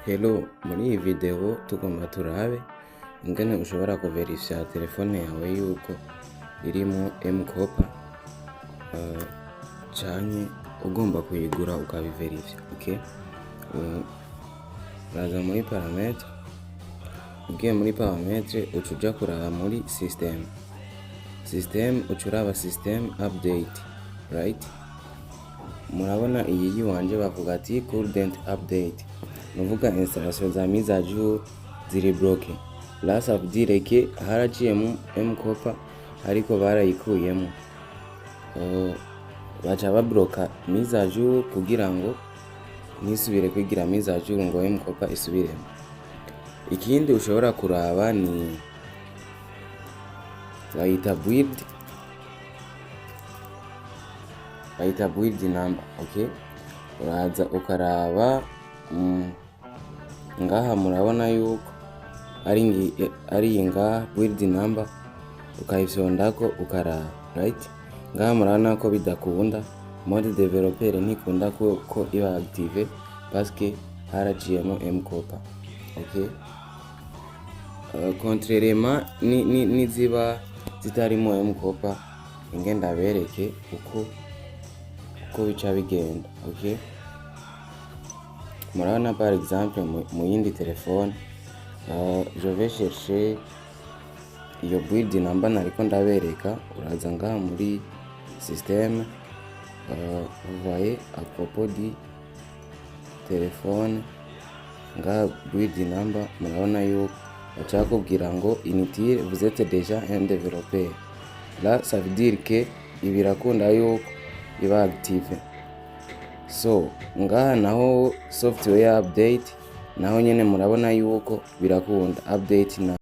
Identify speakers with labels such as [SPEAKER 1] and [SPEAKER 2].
[SPEAKER 1] Hello, muri iyi video tugomba turabe ingene ushobora kuverifya telefone yawe yuko irimo M-Kopa canke ugomba kuyigura ukabiverifya, okay? Uraza muri paramètre, ugiye muri paramètre uca uja kuraba muri system, uca uraba system update, right? Murabona iyi yiwanje bavuga ati current update, nuvuga installation za mise à jour ziri bloqué. Là ça veut dire que haraciyemo M-Kopa ariko barayikuyemo, baca babloka mise à jour kugira ngo nisubire kwigira mise à jour ngo M-Kopa isubiremo. Ikindi ushobora kuraba ni bayita build number, okay? Uraza ukaraba ngaha murabona yuko ari ngaha build number, ukayifyondako ukaraba, right? Ngaha murabona ko bidakunda mode developer ntikunda ko iba active parce que haraciyemo M-Kopa, okay? Contrairement ni ziba zitarimo M-Kopa ingenda bereke uko bica bigenda, okay? Murabona par exemple mu yindi telefone, je vais chercher iyo build number nariko ndabereka. Uraza ngaha muri système, vous voyez à propos du téléphone ngaha build number, murabona yuko baca bakubwira ngo inutile, vous êtes déjà un développeur. Là ça veut dire que ibirakunda yuko iba active. So ngaha naho software update naho nyene murabona yuko birakunda update na